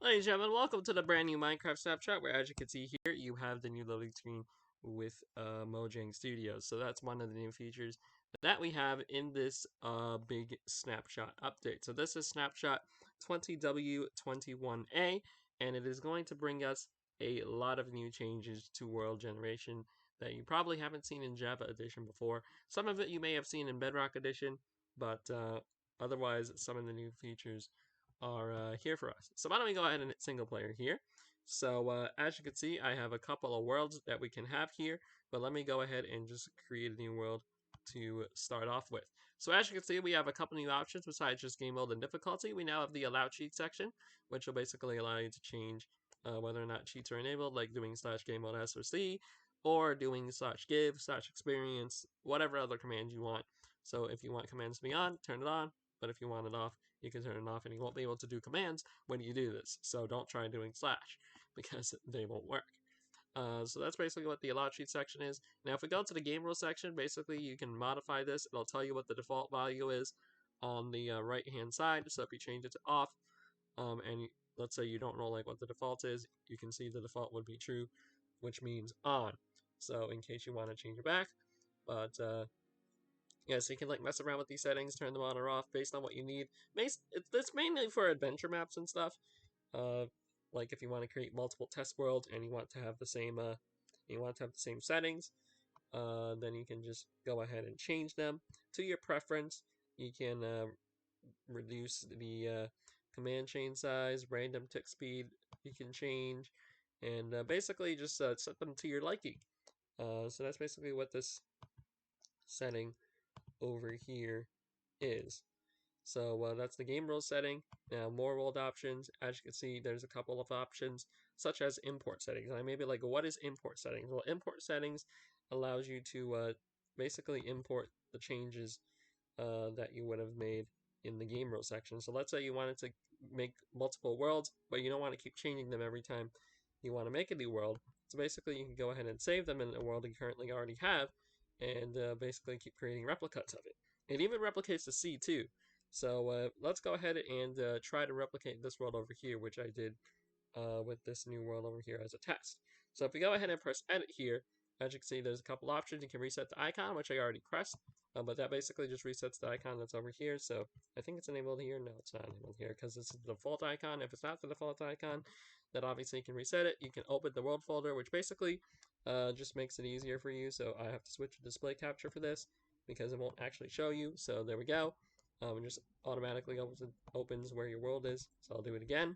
Ladies and gentlemen, welcome to the brand new Minecraft Snapshot, where as you can see here, you have the new loading screen with Mojang Studios. So that's one of the new features that we have in this big Snapshot update. So this is Snapshot 20W21A, and it is going to bring us a lot of new changes to world generation that you probably haven't seen in Java Edition before. Some of it you may have seen in Bedrock Edition, but otherwise some of the new features are here for us. So why don't we go ahead and hit single player here. So as you can see, I have a couple of worlds that we can have here, but let me go ahead and just create a new world to start off with. So as you can see, we have a couple new options besides just game mode and difficulty. We now have the allow cheat section, which will basically allow you to change whether or not cheats are enabled, like doing /game mode S or C, or doing /give, /experience, whatever other commands you want. So if you want commands to be on, turn it on, but if you want it off, you can turn it off, and you won't be able to do commands when you do this. So don't try doing / because they won't work. So that's basically what the allow cheat section is. Now if we go to the game rule section, basically you can modify this. It'll tell you what the default value is on the right hand side. So if you change it to off, and let's say you don't know like what the default is, you can see the default would be true, which means on. So in case you want to change it back, but yeah, so you can like mess around with these settings, turn them on or off based on what you need. It's mainly for adventure maps and stuff. Like if you want to create multiple test worlds and you want to have the same settings, then you can just go ahead and change them to your preference. You can reduce the command chain size, random tick speed. You can change, and basically just set them to your liking. So that's basically what this setting over here is. So that's the game rule setting. Now more world options. As you can see, there's a couple of options such as import settings. And I may be like, what is import settings? Well, import settings allows you to basically import the changes that you would have made in the game rule section. So let's say you wanted to make multiple worlds, but you don't want to keep changing them every time you want to make a new world. So basically you can go ahead and save them in a world you currently already have, and basically keep creating replicas of it. It even replicates the sea too. So let's go ahead and try to replicate this world over here, which I did with this new world over here as a test. So if we go ahead and press edit here, as you can see, there's a couple options. You can reset the icon, which I already pressed, but that basically just resets the icon that's over here. So I think it's enabled here. No, it's not enabled here because it's the default icon. If it's not the default icon, then obviously you can reset it. You can open the world folder, which basically just makes it easier for you. So I have to switch to display capture for this because it won't actually show you. So there we go. It just automatically opens where your world is. So I'll do it again.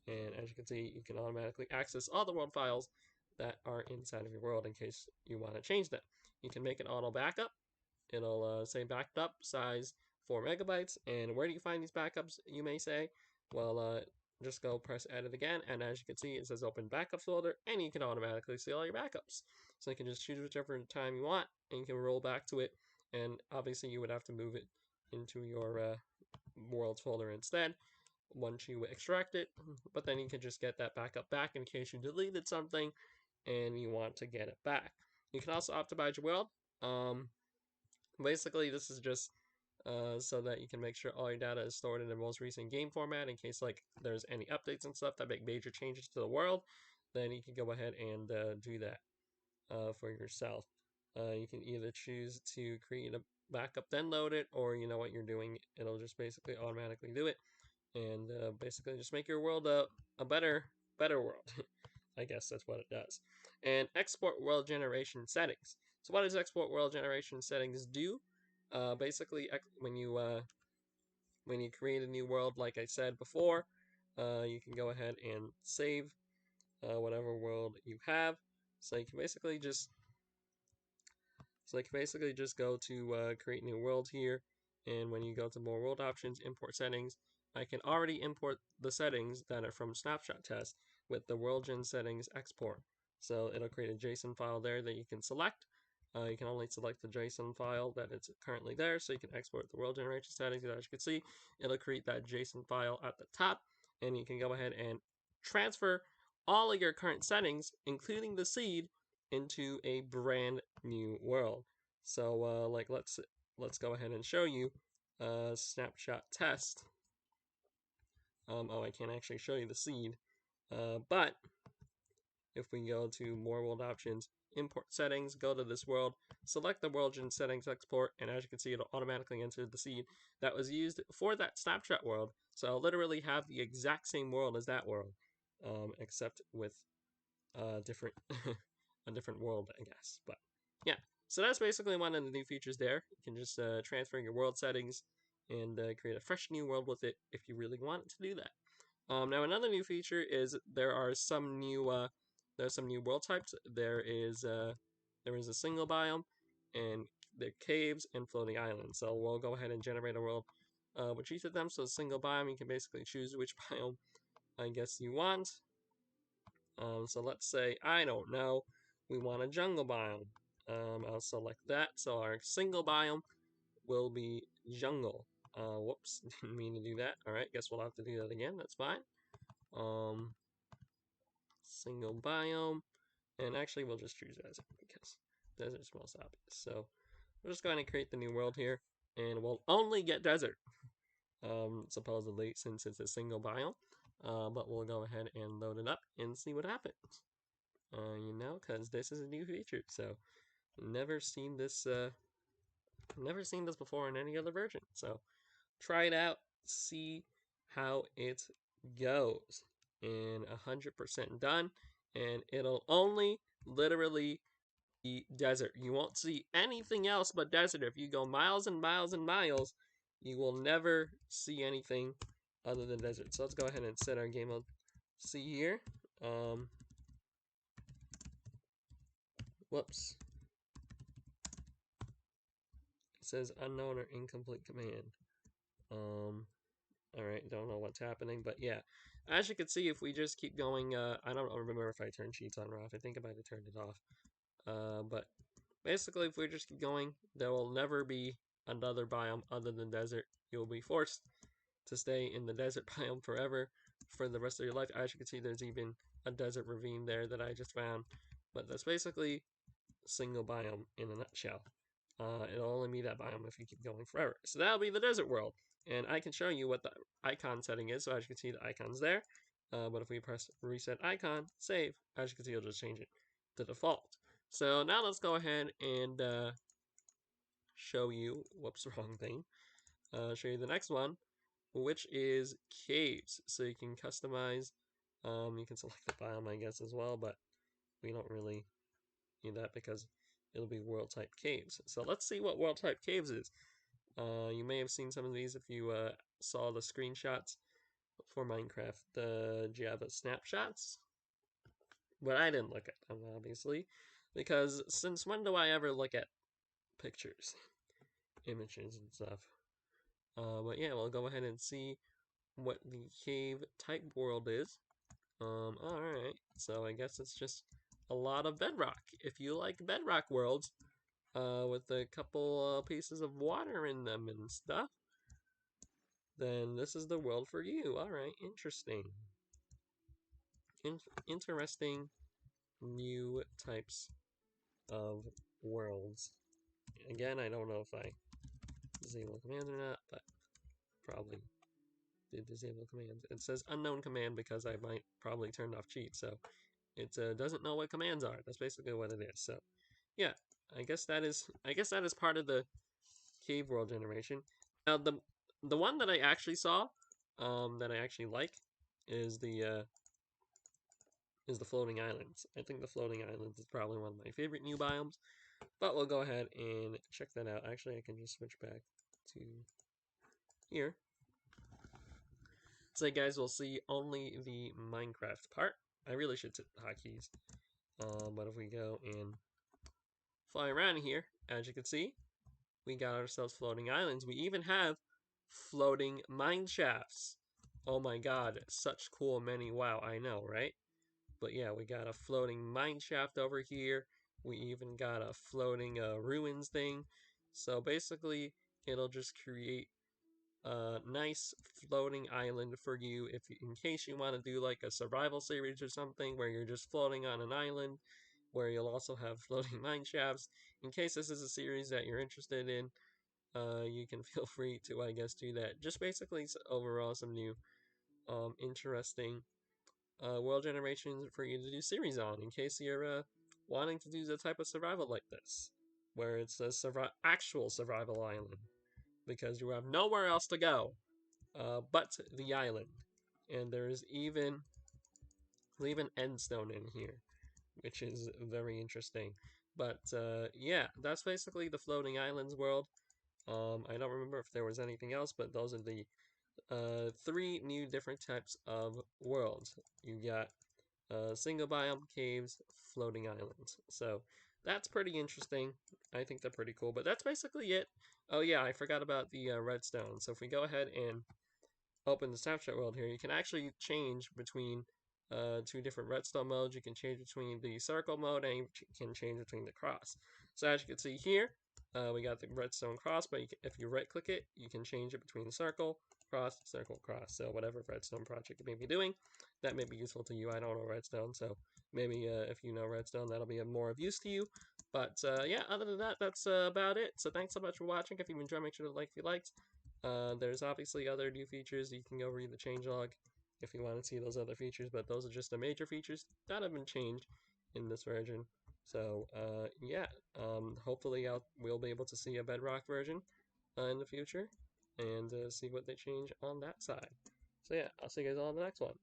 And as you can see, you can automatically access all the world files that are inside of your world in case you want to change them. You can make an auto backup. It'll say backed up, size 4 megabytes. And where do you find these backups, you may say? Well, just go press edit again, and as you can see, it says open backups folder, and you can automatically see all your backups. So you can just choose whichever time you want, and you can roll back to it. And obviously, you would have to move it into your worlds folder instead once you extract it, but then you can just get that backup back in case you deleted something and you want to get it back. You can also optimize your world. Basically, this is just so that you can make sure all your data is stored in the most recent game format in case like there's any updates and stuff that make major changes to the world. Then you can go ahead and do that for yourself. You can either choose to create a backup then load it, or you know what you're doing, it'll just basically automatically do it and basically just make your world a better world. I guess that's what it does. And export world generation settings. So what does export world generation settings do? Basically, when you create a new world, like I said before, you can go ahead and save whatever world you have. So you can basically just go to create new world here, and when you go to more world options, import settings, I can already import the settings that are from Snapshot test with the world gen settings export. So it'll create a JSON file there that you can select. You can only select the JSON file that it's currently there, so you can export the world generation settings. As you can see, it'll create that JSON file at the top, and you can go ahead and transfer all of your current settings, including the seed, into a brand new world. So like let's go ahead and show you snapshot test Oh, I can't actually show you the seed. But if we go to more world options, import settings, go to this world, select the world in settings export, and as you can see, it'll automatically enter the seed that was used for that snapshot world. So I'll literally have the exact same world as that world, except with different a different world, I guess. But yeah, so that's basically one of the new features there. You can just transfer your world settings and create a fresh new world with it if you really want to do that. Now another new feature is there's some new world types. There is a single biome, and the caves and floating islands. So we'll go ahead and generate a world with each of them. So single biome, you can basically choose which biome I guess you want. So let's say, I don't know, we want a jungle biome. I'll select that. So our single biome will be jungle. Whoops, didn't mean to do that. Alright, guess we'll have to do that again. That's fine. Single biome. And actually, we'll just choose desert because desert's most obvious. So we're just going to create the new world here. And we'll only get desert, supposedly, since it's a single biome. But we'll go ahead and load it up and see what happens. Because this is a new feature, so never seen this before in any other version. So try it out, see how it goes. And 100% done, and it'll only literally be desert. You won't see anything else but desert. If you go miles and miles and miles, you will never see anything other than desert. So let's go ahead and set our game mode C here. Whoops. It says unknown or incomplete command. Alright, don't know what's happening, but yeah. As you can see, if we just keep going, I don't remember if I turned cheats on or off. I think I might have turned it off. But basically, if we just keep going, there will never be another biome other than desert. You'll be forced to stay in the desert biome forever for the rest of your life. As you can see, there's even a desert ravine there that I just found. But that's basically single biome in a nutshell. It'll only be that biome if you keep going forever. So that'll be the desert world. And I can show you what the icon setting is. So as you can see, the icon's there. But if we press reset icon, save, as you can see, it'll just change it to default. So now let's go ahead and show you, whoops, wrong thing. Show you the next one, which is caves. So you can customize, you can select the biome, I guess, as well, but we don't really need that because it'll be world type caves. So let's see what world type caves is. You may have seen some of these if you saw the screenshots for Minecraft, the Java snapshots. But I didn't look at them, obviously, because since when do I ever look at pictures, images, and stuff? But yeah, we'll go ahead and see what the cave type world is. Alright, so I guess it's just a lot of bedrock. If you like bedrock worlds, with a couple pieces of water in them and stuff, then this is the world for you. Alright, interesting. Interesting new types of worlds. Again, I don't know if I disable commands or not, but probably did disable commands. It says unknown command because I might probably turned off cheat, so it doesn't know what commands are. That's basically what it is. So yeah, I guess that is part of the cave world generation. Now the one that I actually saw, that I actually like, is the floating islands. I think the floating islands is probably one of my favorite new biomes. But we'll go ahead and check that out. Actually, I can just switch back to here. So guys, we'll see only the Minecraft part. I really should set hotkeys. But if we go and fly around here, as you can see, we got ourselves floating islands. We even have floating mine shafts. Oh my god, such cool many. Wow, I know, right? But yeah, we got a floating mine shaft over here. We even got a floating ruins thing. So basically, it'll just create a nice floating island for you in case you want to do like a survival series or something where you're just floating on an island, where you'll also have floating mine shafts. In case this is a series that you're interested in, you can feel free to, I guess, do that. Just basically overall some new interesting world generations for you to do series on in case you're wanting to do the type of survival like this, where it's a actual survival island because you have nowhere else to go but the island, and there's even endstone in here, which is very interesting. But yeah, that's basically the floating islands world. I don't remember if there was anything else, but those are the three new different types of worlds. You got single biome, caves, floating islands. So that's pretty interesting. I think they're pretty cool, but that's basically it. Oh yeah, I forgot about the redstone. So if we go ahead and open the Snapshot world here, you can actually change between two different redstone modes. You can change between the circle mode and you can change between the cross. So as you can see here, we got the redstone cross, but if you right click it, you can change it between circle, cross, circle, cross. So whatever redstone project you may be doing, that may be useful to you. I don't know redstone, so maybe if you know redstone, that'll be more of use to you. But yeah, other than that, that's about it. So thanks so much for watching. If you enjoyed, make sure to like if you liked. There's obviously other new features. You can go read the changelog if you want to see those other features, but those are just the major features that have been changed in this version. So yeah, hopefully we'll be able to see a Bedrock version in the future and see what they change on that side. So yeah, I'll see you guys all in the next one.